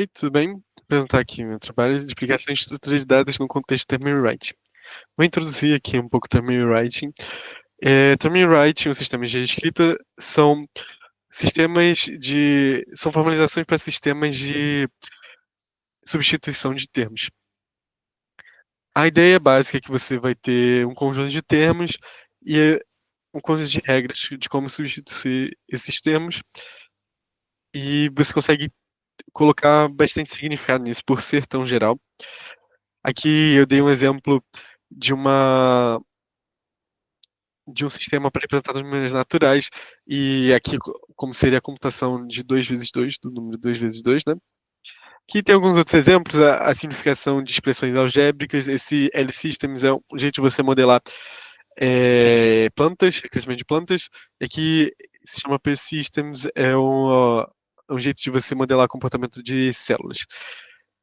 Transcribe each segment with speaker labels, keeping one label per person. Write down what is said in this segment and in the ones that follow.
Speaker 1: Oi, tudo bem? Vou apresentar aqui meu trabalho de explicação de estruturas de dados no contexto de Term Rewriting. Vou introduzir aqui um pouco Term Rewriting. Term Rewriting, os sistemas de escrita, são formalizações para sistemas de substituição de termos. A ideia básica é que você vai ter um conjunto de termos e um conjunto de regras de como substituir esses termos, e você consegue colocar bastante significado nisso por ser tão geral. Aqui eu dei um exemplo de de um sistema para representar números naturais, e aqui como seria a computação de 2 vezes 2 do número 2 vezes 2, né? Aqui tem alguns outros exemplos, a simplificação de expressões algébricas. Esse L-Systems é um jeito de você modelar plantas, crescimento de plantas. Aqui se chama P-Systems, é um jeito de você modelar comportamento de células.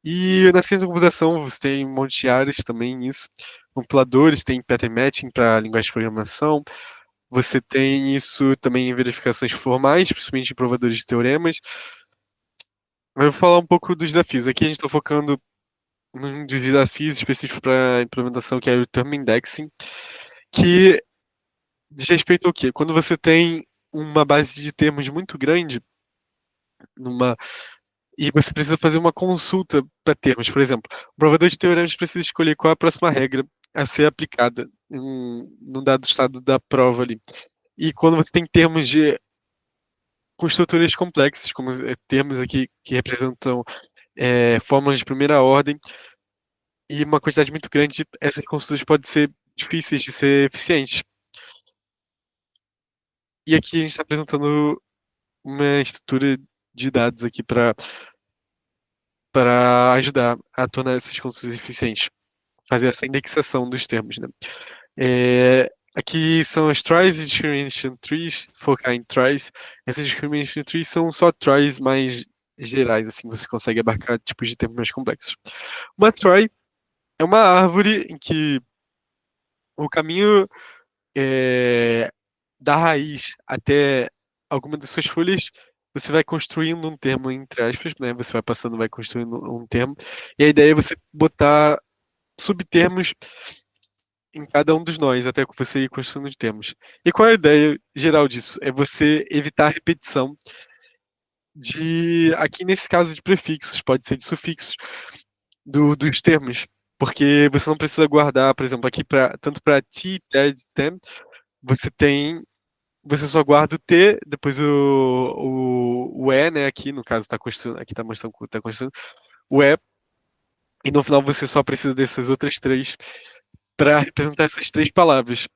Speaker 1: E na ciência da computação você tem um monte de áreas também nisso. Compiladores, tem pattern matching para linguagem de programação. Você tem isso também em verificações formais, principalmente em provadores de teoremas. Eu vou falar um pouco dos desafios. Aqui a gente está focando num dos desafios específicos para a implementação, que é o Term Indexing, que diz respeito ao quê? Quando você tem uma base de termos muito grande, numa e você precisa fazer uma consulta para termos. Por exemplo, o provador de teoremas precisa escolher qual é a próxima regra a ser aplicada num dado estado da prova ali. E quando você tem termos com estruturas complexas, como termos aqui que representam fórmulas de primeira ordem, e uma quantidade muito grande, essas consultas podem ser difíceis de ser eficientes. E aqui a gente está apresentando uma estrutura de dados aqui para ajudar a tornar essas consultas eficientes, fazer essa indexação dos termos, né? Aqui são as tries e discrimination trees, focar em tries. Essas discrimination trees são só tries mais gerais, assim, você consegue abarcar tipos de termos mais complexos. Uma try é uma árvore em que o caminho da raiz até alguma das suas folhas, você vai construindo um termo entre aspas, né? Você vai passando, vai construindo um termo, e a ideia é você botar subtermos em cada um dos nós, até que você ir construindo termos. E qual é a ideia geral disso? É você evitar a repetição aqui nesse caso de prefixos, pode ser de sufixos, dos termos, porque você não precisa guardar, por exemplo, aqui tanto para ti, ted, tem, você tem você só guarda o T, depois o E, né? Aqui, no caso, tá construindo, aqui tá mostrando que tá construindo o E, e no final você só precisa dessas outras três para representar essas três palavras.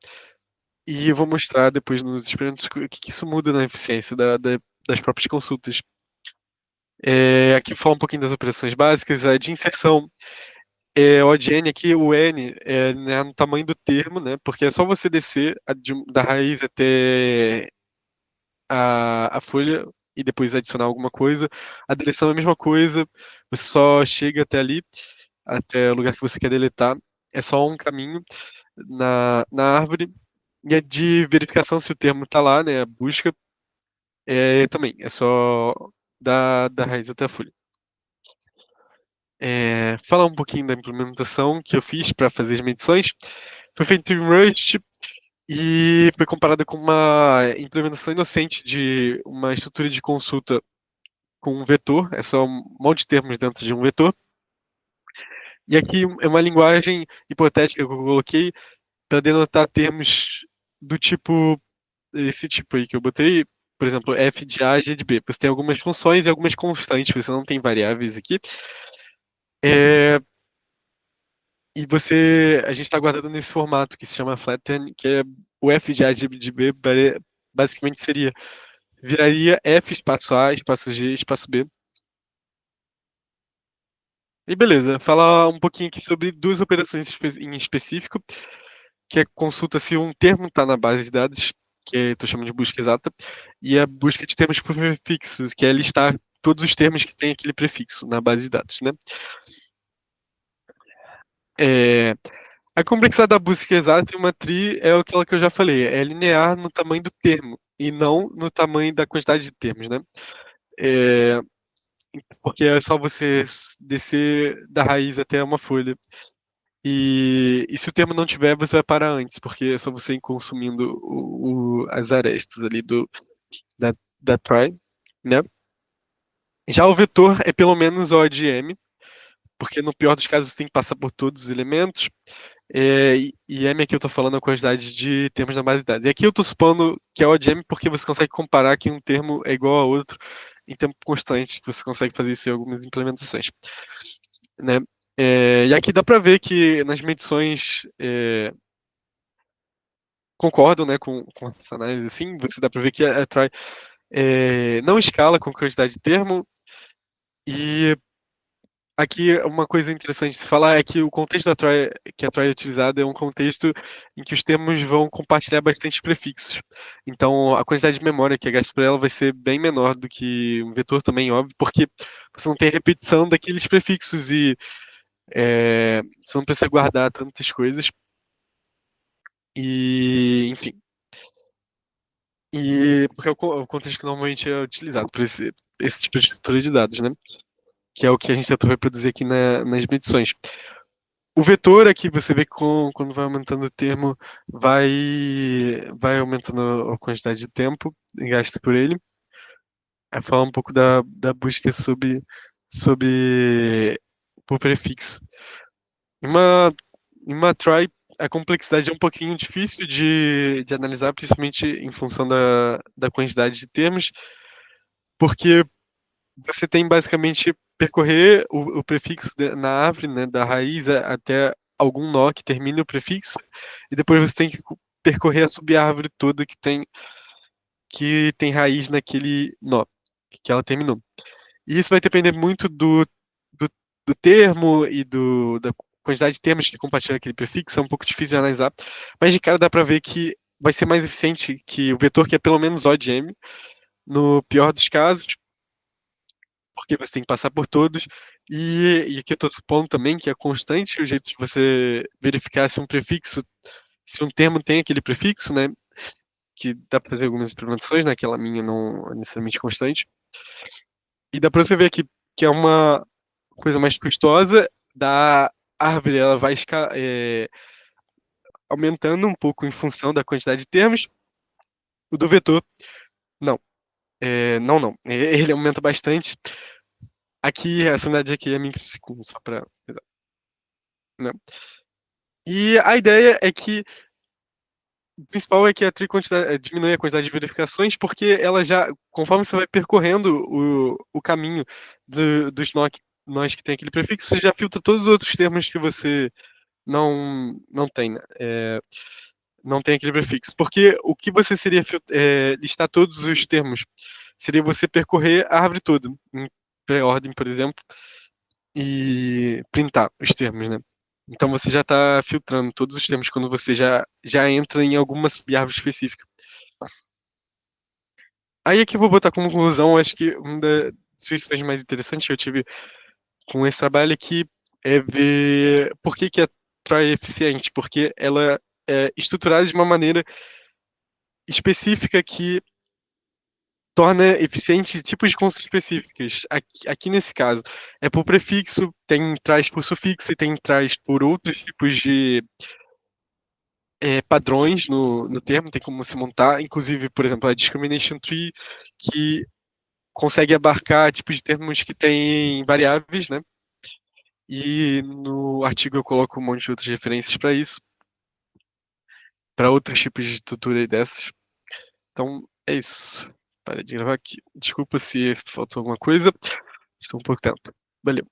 Speaker 1: E eu vou mostrar depois nos experimentos que isso muda na eficiência das próprias consultas. Aqui fala um pouquinho das operações básicas, a de inserção. O de N aqui, o N é, né, no tamanho do termo, né? Porque é só você descer da raiz até a folha e depois adicionar alguma coisa. A deleção é a mesma coisa, você só chega até ali, até o lugar que você quer deletar. É só um caminho na árvore. E a de verificação se o termo está lá, né? A busca também, é só da raiz até a folha. Falar um pouquinho da implementação que eu fiz para fazer as medições. Foi feito em Rust, e foi comparada com uma implementação inocente de uma estrutura de consulta com um vetor, é só um monte de termos dentro de um vetor. E aqui é uma linguagem hipotética que eu coloquei para denotar termos do tipo, esse tipo aí que eu botei, por exemplo, f de A, g de B. Você tem algumas funções e algumas constantes, você não tem variáveis aqui. E a gente está guardando nesse formato que se chama flatten, que é o f de A, g de B, basicamente viraria f espaço A, espaço G, espaço B. E beleza, falar um pouquinho aqui sobre duas operações em específico, que é consulta se um termo está na base de dados, que estou chamando de busca exata, e a busca de termos por prefixos, que é listar todos os termos que tem aquele prefixo na base de dados, né? É, a complexidade da busca exata em uma tree é aquela que eu já falei, é linear no tamanho do termo, e não no tamanho da quantidade de termos, né? É, porque é só você descer da raiz até uma folha. E se o termo não tiver, você vai parar antes, porque é só você ir consumindo as arestas ali da try, né? Já o vetor é pelo menos ODM, porque no pior dos casos você tem que passar por todos os elementos. E M aqui eu tô falando a quantidade de termos na base de dados. E aqui eu tô supondo que é ODM porque você consegue comparar que um termo é igual a outro em tempo constante, que você consegue fazer isso em algumas implementações, né? E aqui dá para ver que nas medições concordam, né, com essa análise assim, você dá para ver que a try não escala com quantidade de termo. E aqui uma coisa interessante de se falar é que o contexto que a try é utilizada é um contexto em que os termos vão compartilhar bastante prefixos. Então a quantidade de memória que é gasta por ela vai ser bem menor do que um vetor também, óbvio, porque você não tem repetição daqueles prefixos e você não precisa guardar tantas coisas. E, enfim. E porque é o contexto que normalmente é utilizado para esse tipo de estrutura de dados, né? Que é o que a gente tentou reproduzir aqui nas medições. O vetor aqui, você vê que quando vai aumentando o termo, vai aumentando a quantidade de tempo gasto por ele. Aí fala um pouco da busca sobre por prefixo. Em uma try, a complexidade é um pouquinho difícil de analisar, principalmente em função da quantidade de termos, porque você tem basicamente percorrer o prefixo na árvore, né, da raiz até algum nó que termine o prefixo, e depois você tem que percorrer a subárvore toda que tem raiz naquele nó que ela terminou. E isso vai depender muito do, do termo e da quantidade de termos que compartilham aquele prefixo, é um pouco difícil de analisar, mas de cara dá para ver que vai ser mais eficiente que o vetor que é pelo menos ODM, no pior dos casos, porque você tem que passar por todos. E aqui eu estou supondo também que é constante o jeito de você verificar se um prefixo, se um termo tem aquele prefixo, né? Que dá para fazer algumas implementações, né? Aquela minha não é necessariamente constante. E dá para você ver aqui que é uma coisa mais custosa. Da árvore, ela vai aumentando um pouco em função da quantidade de termos. O do vetor, não. Não, não. Ele aumenta bastante. Aqui, essa unidade aqui é microsegundo, só para. Né? E a ideia é que o principal é que a diminui a quantidade de verificações, porque ela já, conforme você vai percorrendo o caminho dos nós que tem aquele prefixo, você já filtra todos os outros termos que você não tem, né? Não tem aquele prefixo. Porque o que você seria listar todos os termos seria você percorrer a árvore toda, em pré-ordem, por exemplo, e printar os termos, né? Então você já está filtrando todos os termos quando você já entra em alguma subárvore específica. Aí aqui eu vou botar como conclusão, acho que uma das sugestões mais interessantes que eu tive com esse trabalho aqui é ver por que a Troy é eficiente, porque ela é estruturada de uma maneira específica que torna eficiente tipos de contas específicas. Aqui nesse caso, é por prefixo, tem traz por sufixo e tem traz por outros tipos de padrões no termo, tem como se montar, inclusive, por exemplo, a discrimination tree, que consegue abarcar tipos de termos que têm variáveis, né? E no artigo eu coloco um monte de outras referências para isso, para outros tipos de estrutura dessas. Então, é isso. Parei de gravar aqui. Desculpa se faltou alguma coisa. Estou um pouco tempo. Valeu.